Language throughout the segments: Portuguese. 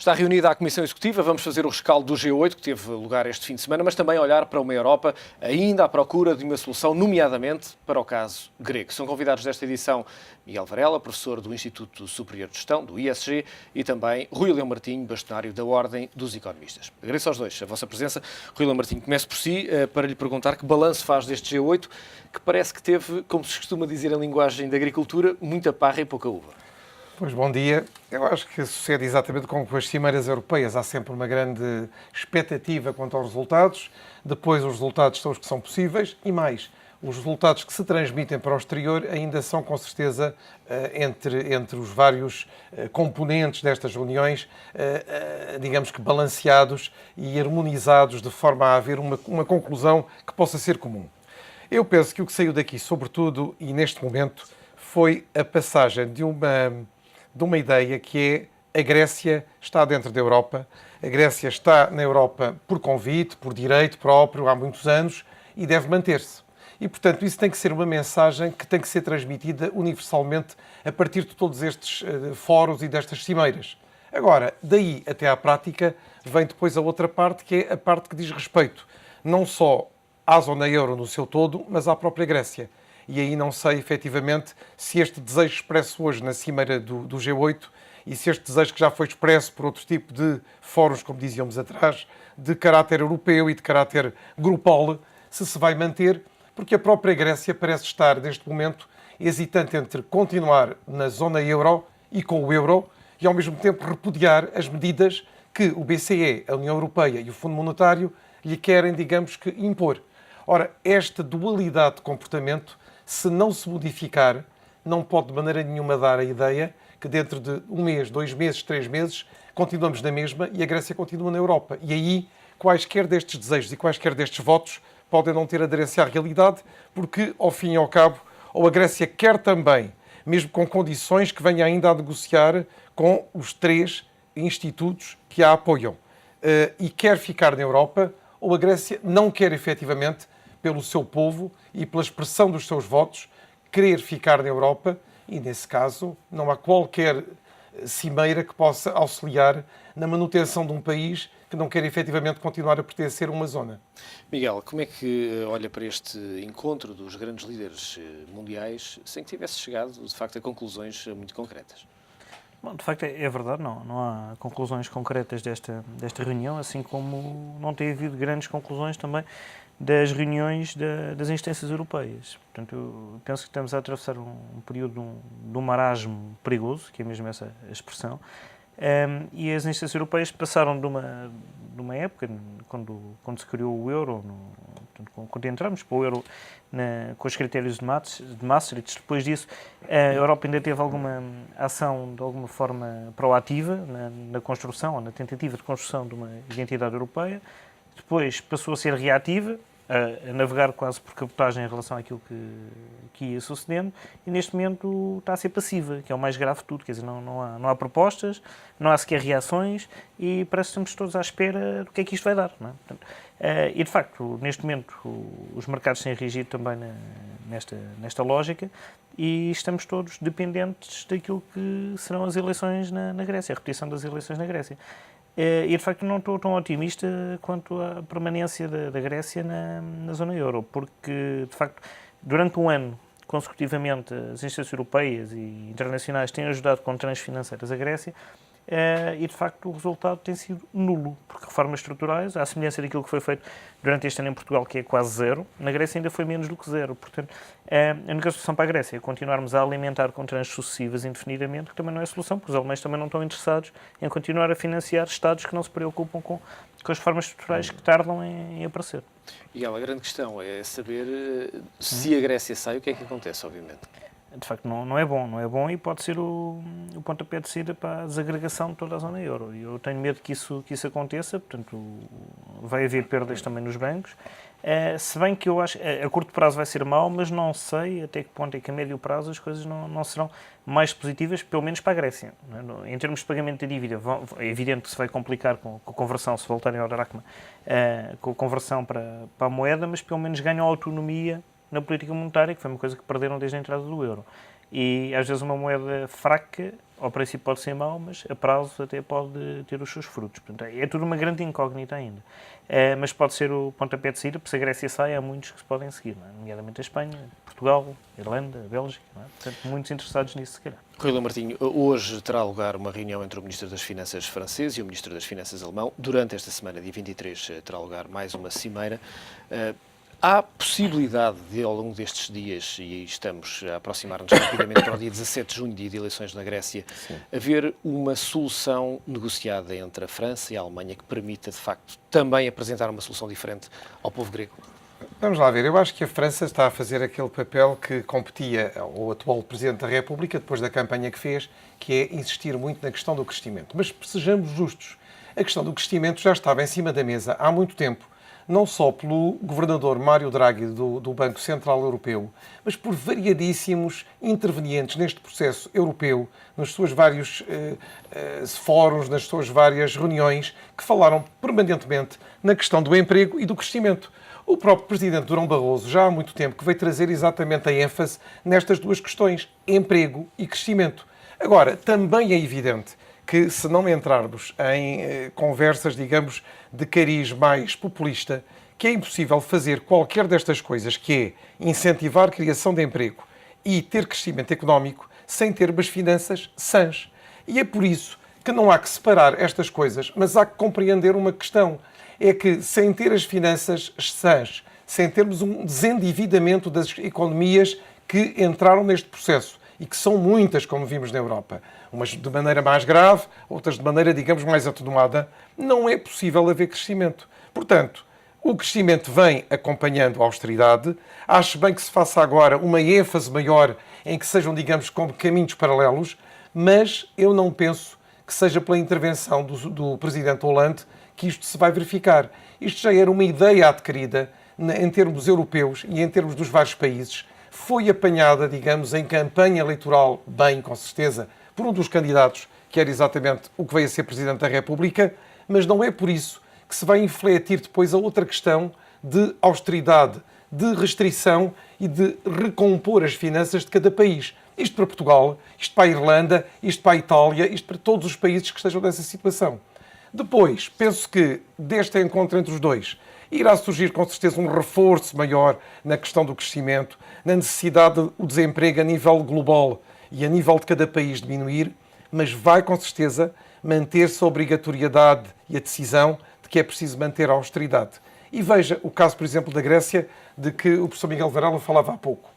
Está reunida a Comissão Executiva, vamos fazer o rescaldo do G8, que teve lugar este fim de semana, mas também olhar para uma Europa ainda à procura de uma solução, nomeadamente para o caso grego. São convidados desta edição Miguel Varela, professor do Instituto Superior de Gestão, do ISG, e também Rui Leão Martinho, bastonário da Ordem dos Economistas. Agradeço aos dois a vossa presença. Rui Leão Martinho, começo por si, para lhe perguntar que balanço faz deste G8, que parece que teve, como se costuma dizer em linguagem da agricultura, muita parra e pouca uva. Pois, bom dia. Eu acho que sucede exatamente como com as cimeiras europeias. Há sempre uma grande expectativa quanto aos resultados. Depois, os resultados são os que são possíveis e mais. Os resultados que se transmitem para o exterior ainda são, com certeza, entre os vários componentes destas reuniões, digamos que balanceados e harmonizados de forma a haver uma conclusão que possa ser comum. Eu penso que o que saiu daqui, sobretudo, e neste momento, foi a passagem de uma ideia que é a Grécia está dentro da Europa, a Grécia está na Europa por convite, por direito próprio, há muitos anos, e deve manter-se. E, portanto, isso tem que ser uma mensagem que tem que ser transmitida universalmente a partir de todos estes fóruns e destas cimeiras. Agora, daí até à prática, vem depois a outra parte, que é a parte que diz respeito não só à zona euro no seu todo, mas à própria Grécia. E aí não sei, efetivamente, se este desejo expresso hoje na cimeira do G8 e se este desejo que já foi expresso por outro tipo de fóruns, como dizíamos atrás, de caráter europeu e de caráter grupal, se vai manter, porque a própria Grécia parece estar, neste momento, hesitante entre continuar na zona euro e com o euro e, ao mesmo tempo, repudiar as medidas que o BCE, a União Europeia e o Fundo Monetário lhe querem, digamos que, impor. Ora, esta dualidade de comportamento, se não se modificar, não pode de maneira nenhuma dar a ideia que dentro de 1 mês, 2 meses, 3 meses, continuamos na mesma e a Grécia continua na Europa. E aí, quaisquer destes desejos e quaisquer destes votos podem não ter aderência à realidade, porque, ao fim e ao cabo, ou a Grécia quer também, mesmo com condições que venha ainda a negociar com os 3 institutos que a apoiam, e quer ficar na Europa, ou a Grécia não quer efetivamente, pelo seu povo e pela expressão dos seus votos, querer ficar na Europa e, nesse caso, não há qualquer cimeira que possa auxiliar na manutenção de um país que não quer efetivamente continuar a pertencer a uma zona. Miguel, como é que olha para este encontro dos grandes líderes mundiais sem que tivesse chegado, de facto, a conclusões muito concretas? Bom, de facto, é verdade, não há conclusões concretas desta reunião, assim como não tem havido grandes conclusões também das reuniões das instâncias europeias. Portanto, eu penso que estamos a atravessar um período de um marasmo perigoso, que é mesmo essa a expressão, e as instâncias europeias passaram de uma época, quando se criou o euro, portanto, quando entramos para o euro com os critérios de Maastricht, depois disso a Europa ainda teve alguma ação de alguma forma proativa na construção, ou na tentativa de construção de uma identidade europeia. Depois passou a ser reativa, a navegar quase por cabotagem em relação àquilo que ia sucedendo, e neste momento está a ser passiva, que é o mais grave de tudo. Quer dizer, não há propostas, não há sequer reações, e parece que estamos todos à espera do que é que isto vai dar. Não é? Portanto, e de facto, neste momento, os mercados têm reagido também nesta lógica, e estamos todos dependentes daquilo que serão as eleições na Grécia, a repetição das eleições na Grécia. E, de facto, não estou tão otimista quanto à permanência da Grécia na zona euro, porque, de facto, durante um ano, consecutivamente, as instâncias europeias e internacionais têm ajudado com transferências financeiras à Grécia, e, de facto, o resultado tem sido nulo, porque reformas estruturais, à semelhança daquilo que foi feito durante este ano em Portugal, que é quase zero, na Grécia ainda foi menos do que zero. Portanto, a única solução para a Grécia é continuarmos a alimentar com tranches sucessivas indefinidamente, que também não é solução, porque os alemães também não estão interessados em continuar a financiar Estados que não se preocupam com as reformas estruturais que tardam em aparecer. E a grande questão é saber se a Grécia sai, o que é que acontece, obviamente. De facto, não é bom e pode ser o pontapé de saída para a desagregação de toda a zona euro. E eu tenho medo que isso aconteça, portanto, vai haver perdas também nos bancos. Se bem que eu acho que a curto prazo vai ser mau, mas não sei até que ponto é que a médio prazo as coisas não serão mais positivas, pelo menos para a Grécia. Em termos de pagamento da dívida, é evidente que se vai complicar com a conversão, se voltarem ao dracma, com a conversão para a moeda, mas pelo menos ganham autonomia na política monetária, que foi uma coisa que perderam desde a entrada do euro. E às vezes uma moeda fraca, ao princípio pode ser mau, mas a prazo até pode ter os seus frutos. Portanto, é tudo uma grande incógnita ainda. Mas pode ser o pontapé de saída, porque se a Grécia sai, há muitos que se podem seguir, não é? Nomeadamente a Espanha, Portugal, a Irlanda, a Bélgica. Não é? Portanto, muitos interessados nisso, se calhar. Rui Martinho, hoje terá lugar uma reunião entre o Ministro das Finanças francês e o Ministro das Finanças alemão. Durante esta semana, dia 23, terá lugar mais uma cimeira. Há possibilidade de, ao longo destes dias, e estamos a aproximar-nos rapidamente para o dia 17 de junho, dia de eleições na Grécia, haver uma solução negociada entre a França e a Alemanha que permita, de facto, também apresentar uma solução diferente ao povo grego? Vamos lá ver, eu acho que a França está a fazer aquele papel que competia ao atual Presidente da República, depois da campanha que fez, que é insistir muito na questão do crescimento. Mas sejamos justos, a questão do crescimento já estava em cima da mesa há muito tempo, não só pelo governador Mário Draghi do Banco Central Europeu, mas por variadíssimos intervenientes neste processo europeu, nos seus vários fóruns, nas suas várias reuniões, que falaram permanentemente na questão do emprego e do crescimento. O próprio Presidente Durão Barroso, já há muito tempo, que veio trazer exatamente a ênfase nestas duas questões, emprego e crescimento. Agora, também é evidente que, se não entrarmos em conversas, digamos, de cariz mais populista, que é impossível fazer qualquer destas coisas, que é incentivar a criação de emprego e ter crescimento económico, sem ter umas finanças sãs. E é por isso que não há que separar estas coisas, mas há que compreender uma questão. É que, sem ter as finanças sãs, sem termos um desendividamento das economias que entraram neste processo, e que são muitas, como vimos na Europa, umas de maneira mais grave, outras de maneira, digamos, mais atenuada, não é possível haver crescimento. Portanto, o crescimento vem acompanhando a austeridade. Acho bem que se faça agora uma ênfase maior em que sejam, digamos, como caminhos paralelos, mas eu não penso que seja pela intervenção do Presidente Hollande que isto se vai verificar. Isto já era uma ideia adquirida em termos europeus e em termos dos vários países. Foi apanhada, digamos, em campanha eleitoral, bem, com certeza, por um dos candidatos, que era exatamente o que veio a ser Presidente da República, mas não é por isso que se vai infletir depois a outra questão de austeridade, de restrição e de recompor as finanças de cada país. Isto para Portugal, isto para a Irlanda, isto para a Itália, isto para todos os países que estejam nessa situação. Depois, penso que deste encontro entre os dois irá surgir com certeza um reforço maior na questão do crescimento, na necessidade do desemprego a nível global e a nível de cada país diminuir, mas vai com certeza manter-se a obrigatoriedade e a decisão de que é preciso manter a austeridade. E veja o caso, por exemplo, da Grécia, de que o professor Miguel Varela falava há pouco.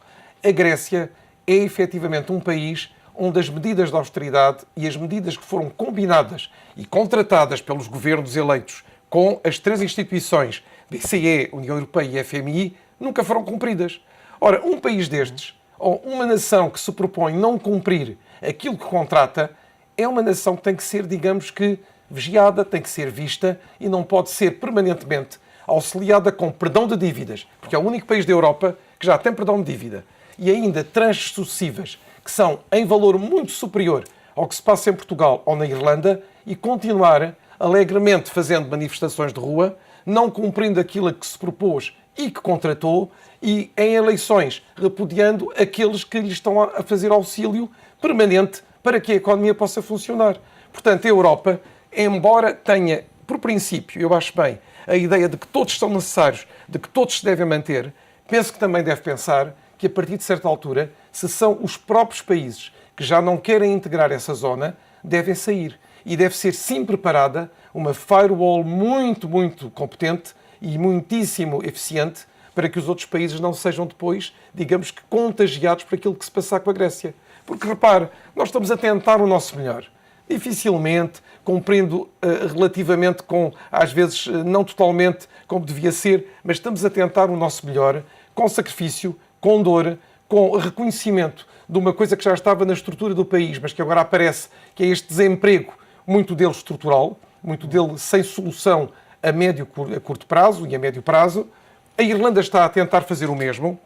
A Grécia é efetivamente um país onde as medidas de austeridade e as medidas que foram combinadas e contratadas pelos governos eleitos com as três instituições, BCE, União Europeia e FMI, nunca foram cumpridas. Ora, um país destes, ou uma nação que se propõe não cumprir aquilo que contrata, é uma nação que tem que ser, digamos que, vigiada, tem que ser vista e não pode ser permanentemente auxiliada com perdão de dívidas, porque é o único país da Europa que já tem perdão de dívida, e ainda tranches sucessivas, que são em valor muito superior ao que se passa em Portugal ou na Irlanda, e continuar alegremente fazendo manifestações de rua, não cumprindo aquilo a que se propôs e que contratou, e em eleições repudiando aqueles que lhe estão a fazer auxílio permanente para que a economia possa funcionar. Portanto, a Europa, embora tenha, por princípio, eu acho bem, a ideia de que todos são necessários, de que todos se devem manter, penso que também deve pensar que, a partir de certa altura, se são os próprios países que já não querem integrar essa zona, devem sair. E deve ser sim preparada uma firewall muito, muito competente e muitíssimo eficiente para que os outros países não sejam depois, digamos que, contagiados por aquilo que se passar com a Grécia. Porque, repare, nós estamos a tentar o nosso melhor. Dificilmente, cumprindo relativamente com, às vezes, não totalmente como devia ser, mas estamos a tentar o nosso melhor, com sacrifício, com dor, com reconhecimento de uma coisa que já estava na estrutura do país, mas que agora aparece, que é este desemprego, muito dele estrutural, muito dele sem solução a curto prazo e a médio prazo. A Irlanda está a tentar fazer o mesmo,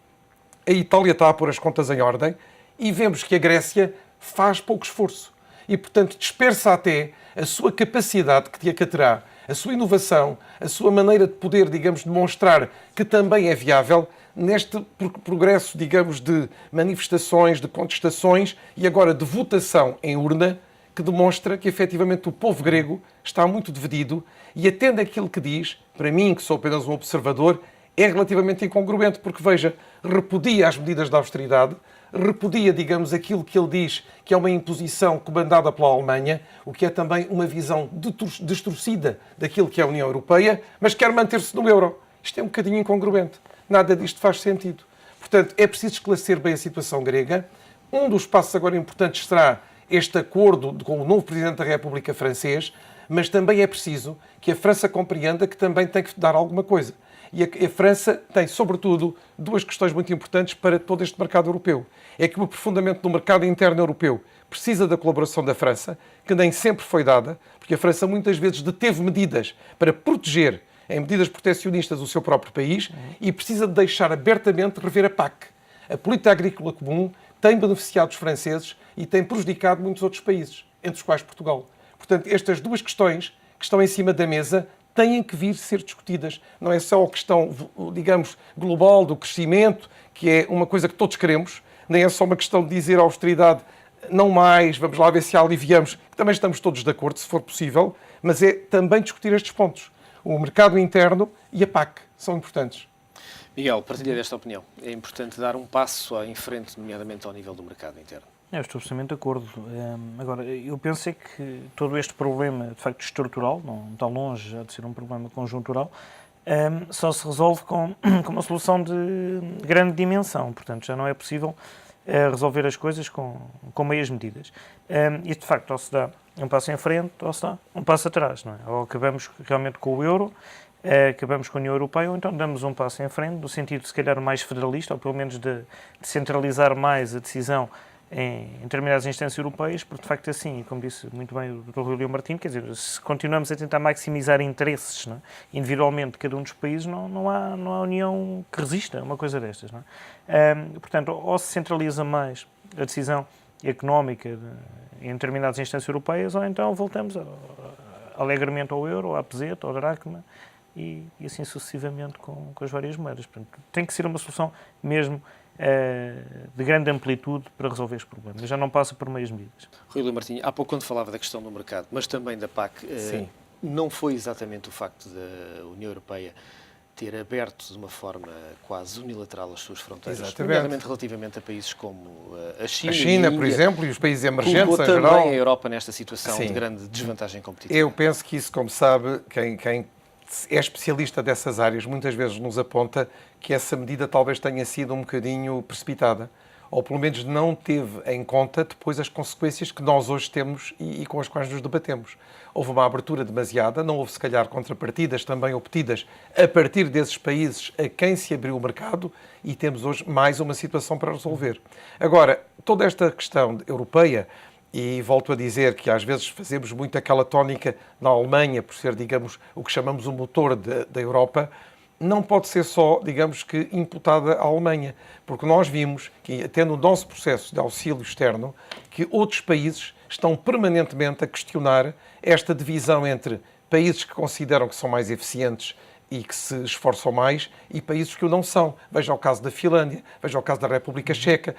a Itália está a pôr as contas em ordem, e vemos que a Grécia faz pouco esforço. E, portanto, dispersa até a sua capacidade que terá, a sua inovação, a sua maneira de poder, digamos, demonstrar que também é viável, neste progresso, digamos, de manifestações, de contestações e agora de votação em urna, que demonstra que efetivamente o povo grego está muito dividido e até naquilo que diz, para mim, que sou apenas um observador, é relativamente incongruente, porque, veja, repudia as medidas de austeridade, repudia, digamos, aquilo que ele diz que é uma imposição comandada pela Alemanha, o que é também uma visão distorcida daquilo que é a União Europeia, mas quer manter-se no euro. Isto é um bocadinho incongruente. Nada disto faz sentido. Portanto, é preciso esclarecer bem a situação grega. Um dos passos agora importantes será este acordo com o novo Presidente da República francês, mas também é preciso que a França compreenda que também tem que dar alguma coisa. E a França tem, sobretudo, duas questões muito importantes para todo este mercado europeu. É que o aprofundamento do mercado interno europeu precisa da colaboração da França, que nem sempre foi dada, porque a França muitas vezes deteve medidas para proteger, em medidas proteccionistas, o seu próprio país e precisa de deixar abertamente rever a PAC. A política agrícola comum tem beneficiado os franceses e tem prejudicado muitos outros países, entre os quais Portugal. Portanto, estas duas questões que estão em cima da mesa têm que vir ser discutidas. Não é só a questão, digamos, global do crescimento, que é uma coisa que todos queremos, nem é só uma questão de dizer a austeridade não mais, vamos lá ver se a aliviamos, que também estamos todos de acordo, se for possível, mas é também discutir estes pontos. O mercado interno e a PAC são importantes. Miguel, partilha desta opinião. É importante dar um passo em frente, nomeadamente ao nível do mercado interno. Eu estou absolutamente de acordo. Agora, eu penso é que todo este problema, de facto, estrutural, não está longe já de ser um problema conjuntural, só se resolve com uma solução de grande dimensão. Portanto, já não é possível resolver as coisas com meias medidas. E, de facto, ou se dá um passo em frente, ou se dá um passo atrás. Não é? Ou acabamos realmente com o euro, acabamos com a União Europeia, ou então damos um passo em frente, no sentido, se calhar, mais federalista, ou pelo menos de centralizar mais a decisão em determinadas instâncias europeias, porque de facto assim, como disse muito bem o Dr. Rui Leão Martins, quer dizer, se continuamos a tentar maximizar interesses, não é? Individualmente de cada um dos países, não há união que resista a uma coisa destas. Não é? Portanto, ou se centraliza mais a decisão económica em determinadas instâncias europeias, ou então voltamos alegremente ao euro, à peseta, ao dracma, e assim sucessivamente com as várias moedas. Portanto, tem que ser uma solução mesmo de grande amplitude para resolver este problema. Já não passa por meias medidas. Rui Leão Martins, há pouco quando falava da questão do mercado, mas também da PAC, não foi exatamente o facto da União Europeia ter aberto de uma forma quase unilateral as suas fronteiras, nomeadamente relativamente a países como a China. A China, por exemplo, e os países emergentes em geral. Também a Europa nesta situação de grande desvantagem competitiva. Eu penso que isso, como sabe, quem é especialista dessas áreas, muitas vezes nos aponta que essa medida talvez tenha sido um bocadinho precipitada, ou pelo menos não teve em conta depois as consequências que nós hoje temos e com as quais nos debatemos. Houve uma abertura demasiada, não houve se calhar contrapartidas também obtidas a partir desses países a quem se abriu o mercado e temos hoje mais uma situação para resolver. Agora, toda esta questão europeia, e volto a dizer que às vezes fazemos muito aquela tónica na Alemanha, por ser, digamos, o que chamamos o motor da Europa, não pode ser só, digamos que, imputada à Alemanha. Porque nós vimos que, até no nosso processo de auxílio externo, que outros países estão permanentemente a questionar esta divisão entre países que consideram que são mais eficientes e que se esforçam mais, e países que o não são. Veja o caso da Finlândia, veja o caso da República Checa,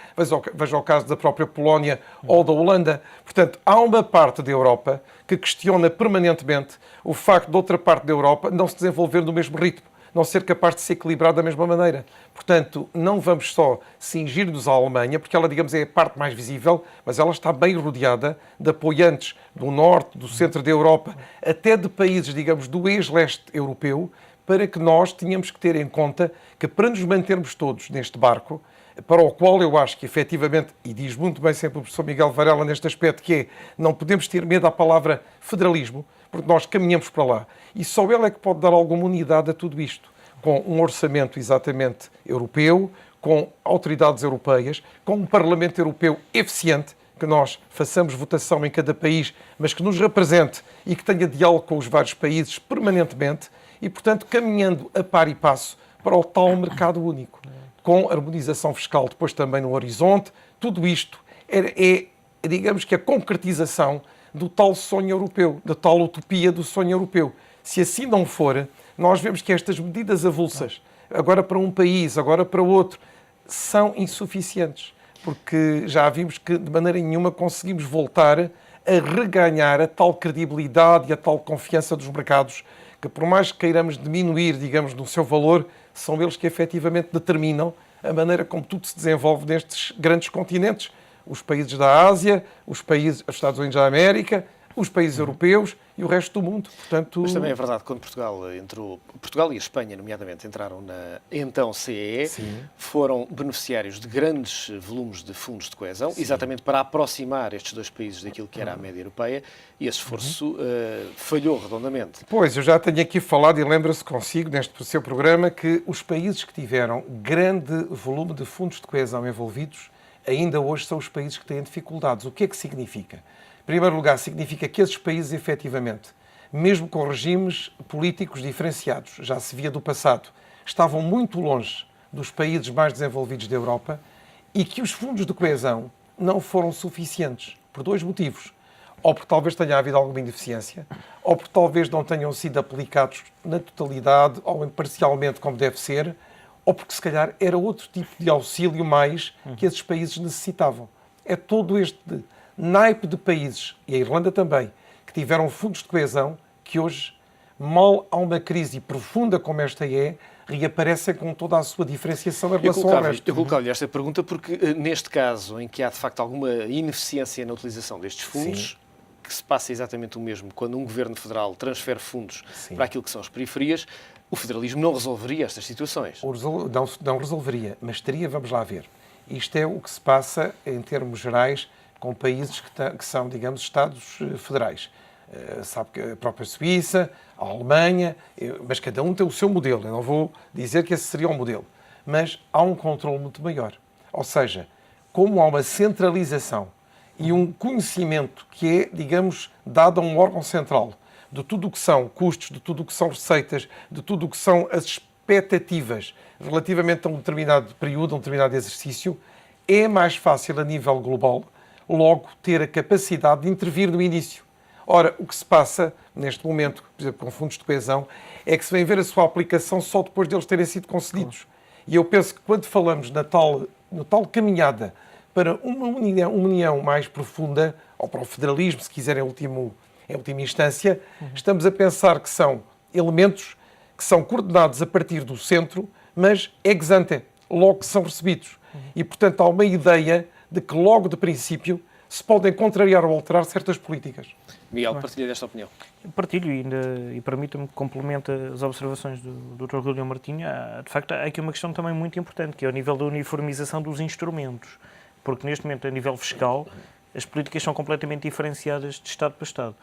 veja o caso da própria Polónia ou da Holanda. Portanto, há uma parte da Europa que questiona permanentemente o facto de outra parte da Europa não se desenvolver no mesmo ritmo, não ser capaz de se equilibrar da mesma maneira. Portanto, não vamos só cingir-nos à Alemanha, porque ela, digamos, é a parte mais visível, mas ela está bem rodeada de apoiantes do norte, do centro da Europa, até de países, digamos, do ex-leste europeu, para que nós tenhamos que ter em conta que, para nos mantermos todos neste barco, para o qual eu acho que, efetivamente, e diz muito bem sempre o professor Miguel Varela neste aspecto, que é, não podemos ter medo à palavra federalismo, porque nós caminhamos para lá. E só ele é que pode dar alguma unidade a tudo isto, com um orçamento exatamente europeu, com autoridades europeias, com um Parlamento Europeu eficiente, que nós façamos votação em cada país, mas que nos represente e que tenha diálogo com os vários países permanentemente, e, portanto, caminhando a par e passo para o tal mercado único, com harmonização fiscal depois também no horizonte. Tudo isto é, digamos que, a concretização do tal sonho europeu, da tal utopia do sonho europeu. Se assim não for, nós vemos que estas medidas avulsas agora para um país, agora para outro, são insuficientes. Porque já vimos que de maneira nenhuma conseguimos voltar a reganhar a tal credibilidade e a tal confiança dos mercados, que por mais que queiramos diminuir, digamos, no seu valor, são eles que efetivamente determinam a maneira como tudo se desenvolve nestes grandes continentes. Os países da Ásia, os Estados Unidos da América, os países europeus e o resto do mundo. Portanto... Mas também é verdade que quando Portugal e a Espanha, nomeadamente, entraram na então CEE, Sim. foram beneficiários de grandes volumes de fundos de coesão, Sim. exatamente para aproximar estes dois países daquilo que era a média europeia, e esse esforço falhou redondamente. Pois, eu já tenho aqui falado, e lembra-se consigo, neste seu programa, que os países que tiveram grande volume de fundos de coesão envolvidos, ainda hoje são os países que têm dificuldades. O que é que significa? Em primeiro lugar, significa que esses países, efetivamente, mesmo com regimes políticos diferenciados, já se via do passado, estavam muito longe dos países mais desenvolvidos da Europa e que os fundos de coesão não foram suficientes, por dois motivos. Ou porque talvez tenha havido alguma ineficiência, ou porque talvez não tenham sido aplicados na totalidade ou parcialmente como deve ser, ou porque se calhar era outro tipo de auxílio mais que esses países necessitavam. É todo este naipe de países, e a Irlanda também, que tiveram fundos de coesão, que hoje, mal há uma crise profunda como esta reaparecem com toda a sua diferenciação em relação ao resto. Eu coloco-lhe esta pergunta porque, neste caso, em que há de facto alguma ineficiência na utilização destes fundos, Sim. que se passa exatamente o mesmo quando um governo federal transfere fundos Sim. para aquilo que são as periferias, o federalismo não resolveria estas situações. Não resolveria, mas teria, vamos lá ver. Isto é o que se passa, em termos gerais, com países que são, digamos, Estados federais. Sabe que a própria Suíça, a Alemanha, mas cada um tem o seu modelo. Eu não vou dizer que esse seria o modelo. Mas há um controle muito maior. Ou seja, como há uma centralização e um conhecimento que é, digamos, dado a um órgão central de tudo o que são custos, de tudo o que são receitas, de tudo o que são as expectativas relativamente a um determinado período, a um determinado exercício, é mais fácil a nível global logo ter a capacidade de intervir no início. Ora, o que se passa neste momento, por exemplo, com fundos de coesão, é que se vem ver a sua aplicação só depois deles terem sido concedidos. E eu penso que quando falamos na tal caminhada para uma união mais profunda, ou para o federalismo, se quiserem, em última instância, estamos a pensar que são elementos que são coordenados a partir do centro, mas ex ante, logo que são recebidos. E, portanto, há uma ideia de que logo de princípio se podem contrariar ou alterar certas políticas. Miguel, partilha desta opinião. Partilho e permita-me que complemente as observações do Dr. Rúlio Martinho. De facto, há aqui uma questão também muito importante, que é o nível da uniformização dos instrumentos. Porque neste momento, a nível fiscal, as políticas são completamente diferenciadas de Estado para Estado.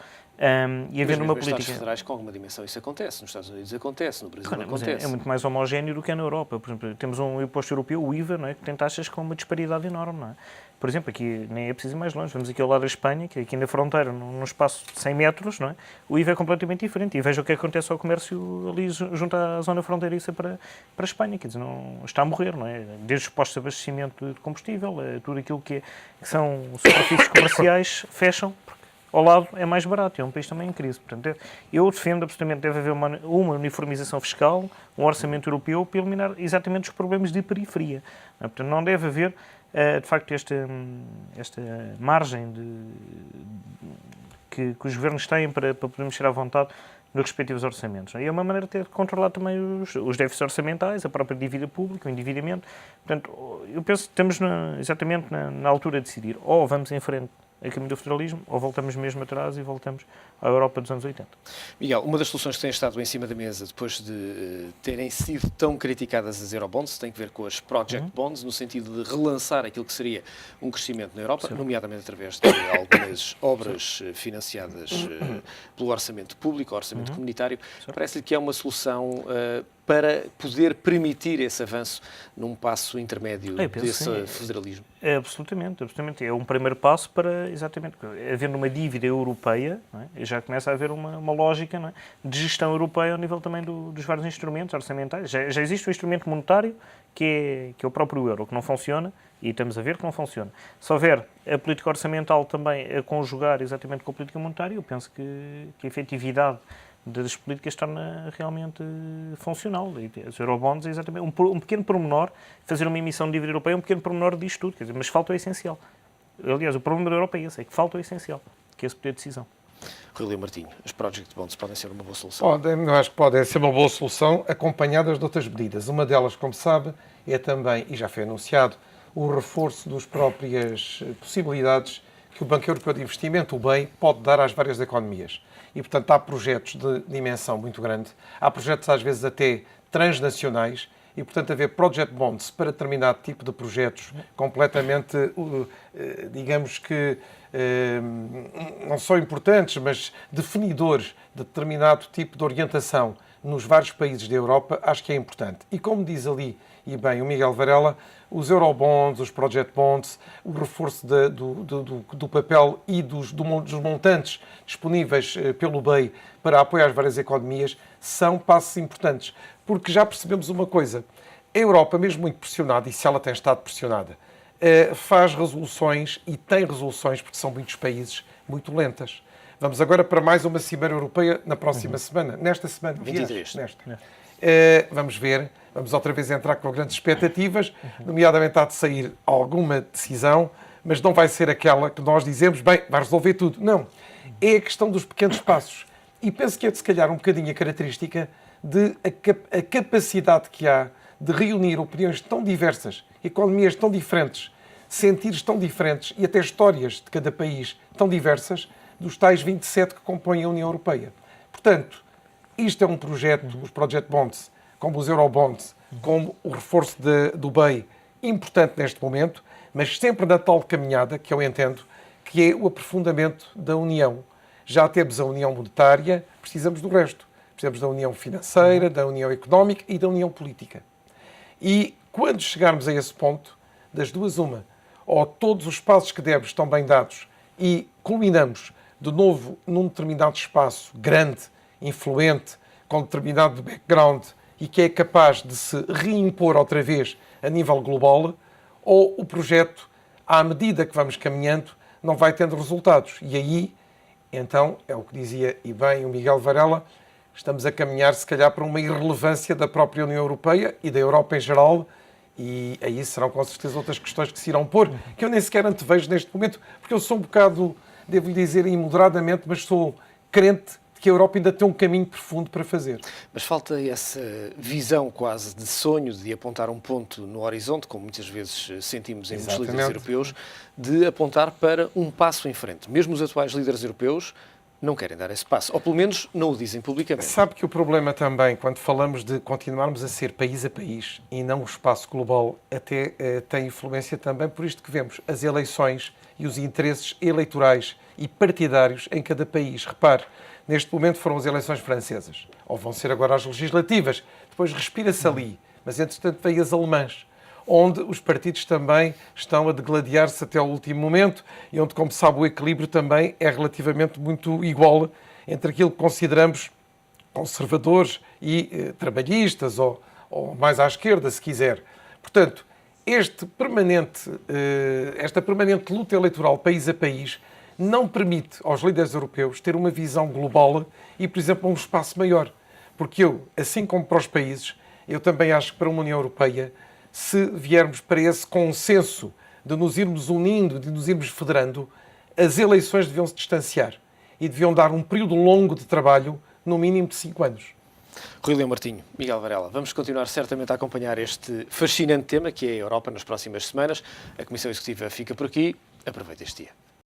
E havendo uma política... Nos Estados federais com alguma dimensão isso acontece. Nos Estados Unidos acontece, no Brasil Claro, mas acontece. é muito mais homogéneo do que é na Europa. Por exemplo, temos um imposto europeu, o IVA, não é, que tem taxas com uma disparidade enorme. Não é? Por exemplo, aqui nem é preciso ir mais longe. Vamos aqui ao lado da Espanha, que aqui na fronteira, num espaço de 100 metros, não é? O IVA é completamente diferente. E veja o que acontece ao comércio ali junto à zona fronteiriça para a Espanha. Quer dizer, não, está a morrer, não é? Desde os postos de abastecimento de combustível, tudo aquilo que são superfícies comerciais fecham, porque ao lado é mais barato. É um país também em crise. Portanto, eu defendo absolutamente que deve haver uma uniformização fiscal, um orçamento europeu para eliminar exatamente os problemas de periferia. Não é? Portanto, não deve haver de facto esta margem que os governos têm para poder mexer à vontade nos respectivos orçamentos. E é uma maneira de ter de controlar também os déficits orçamentais, a própria dívida pública, o endividamento. Portanto, eu penso que estamos exatamente na altura de decidir. Ou vamos em frente a caminho do federalismo, ou voltamos mesmo atrás e voltamos à Europa dos anos 80. Miguel, uma das soluções que tem estado em cima da mesa depois de terem sido tão criticadas as Eurobonds tem que ver com as Project Bonds, no sentido de relançar aquilo que seria um crescimento na Europa, nomeadamente através de algumas obras financiadas pelo orçamento público, orçamento comunitário. Parece-lhe que é uma solução para poder permitir esse avanço num passo intermédio desse federalismo? Absolutamente, absolutamente. É um primeiro passo para, exatamente, havendo uma dívida europeia, não é? Já começa a haver uma lógica, não é, de gestão europeia ao nível também dos vários instrumentos orçamentais. Já existe um instrumento monetário que é o próprio euro, que não funciona, e estamos a ver que não funciona. Se houver a política orçamental também a conjugar exatamente com a política monetária, eu penso que a efetividade das políticas torna realmente funcional. E os eurobonds é exatamente um pequeno pormenor, fazer uma emissão de dívida europeia é um pequeno pormenor disto tudo, quer dizer, mas falta o essencial. Aliás, o problema da Europa é esse, é que falta o essencial, que é esse poder de decisão. Rui Leo Martinho, as project bonds podem ser uma boa solução? Eu acho que podem ser uma boa solução, acompanhadas de outras medidas. Uma delas, como sabe, é também, e já foi anunciado, o reforço das próprias possibilidades que o Banco Europeu de Investimento, o BEI, pode dar às várias economias. E, portanto, há projetos de dimensão muito grande, há projetos às vezes até transnacionais, e, portanto, haver project bonds para determinado tipo de projetos completamente, digamos que, não só importantes, mas definidores de determinado tipo de orientação nos vários países da Europa, acho que é importante. E como diz ali, e bem, o Miguel Varela, os eurobonds, os project bonds, o reforço do papel e dos montantes disponíveis pelo BEI para apoiar as várias economias são passos importantes. Porque já percebemos uma coisa, a Europa, mesmo muito pressionada, e se ela tem estado pressionada, faz resoluções e tem resoluções, porque são muitos países, muito lentas. Vamos agora para mais uma Cimeira Europeia na próxima semana, nesta semana. 23. Vamos ver, vamos outra vez entrar com grandes expectativas, nomeadamente há de sair alguma decisão, mas não vai ser aquela que nós dizemos, bem, vai resolver tudo. Não, é a questão dos pequenos passos. E penso que é, se calhar, um bocadinho a característica de a capacidade que há de reunir opiniões tão diversas, economias tão diferentes, sentidos tão diferentes e até histórias de cada país tão diversas, dos tais 27 que compõem a União Europeia. Portanto, isto é um projeto, os project bonds, como os eurobonds, como o reforço do BEI, importante neste momento, mas sempre na tal caminhada, que eu entendo, que é o aprofundamento da União. Já temos a União Monetária, precisamos do resto. Precisamos da União Financeira, da União Económica e da União Política. E quando chegarmos a esse ponto, das duas uma, ou todos os passos que demos estão bem dados e culminamos de novo num determinado espaço grande, influente, com determinado background e que é capaz de se reimpor outra vez a nível global, ou o projeto, à medida que vamos caminhando, não vai tendo resultados. E aí, então, é o que dizia e bem o Miguel Varela, estamos a caminhar, se calhar, para uma irrelevância da própria União Europeia e da Europa em geral, e aí serão com certeza outras questões que se irão pôr, que eu nem sequer antevejo neste momento, porque eu sou um bocado, devo-lhe dizer, imoderadamente, mas sou crente de que a Europa ainda tem um caminho profundo para fazer. Mas falta essa visão quase de sonho, de apontar um ponto no horizonte, como muitas vezes sentimos em muitos líderes europeus, de apontar para um passo em frente. Mesmo os atuais líderes europeus não querem dar esse passo, ou pelo menos não o dizem publicamente. Sabe que o problema também, quando falamos de continuarmos a ser país a país e não o espaço global, até tem influência também por isto que vemos, as eleições e os interesses eleitorais e partidários em cada país. Repare, neste momento foram as eleições francesas, ou vão ser agora as legislativas, depois respira-se ali, mas entretanto veio as alemãs, onde os partidos também estão a degladiar-se até ao último momento e onde, como sabe, o equilíbrio também é relativamente muito igual entre aquilo que consideramos conservadores e trabalhistas, ou mais à esquerda, se quiser. Portanto, esta permanente luta eleitoral país a país não permite aos líderes europeus ter uma visão global e, por exemplo, um espaço maior. Porque eu, assim como para os países, eu também acho que para uma União Europeia, se viermos para esse consenso de nos irmos unindo, de nos irmos federando, as eleições deviam se distanciar e deviam dar um período longo de trabalho, no mínimo de 5 anos. Rui Leo Martinho, Miguel Varela, vamos continuar certamente a acompanhar este fascinante tema que é a Europa nas próximas semanas. A Comissão Executiva fica por aqui. Aproveite este dia.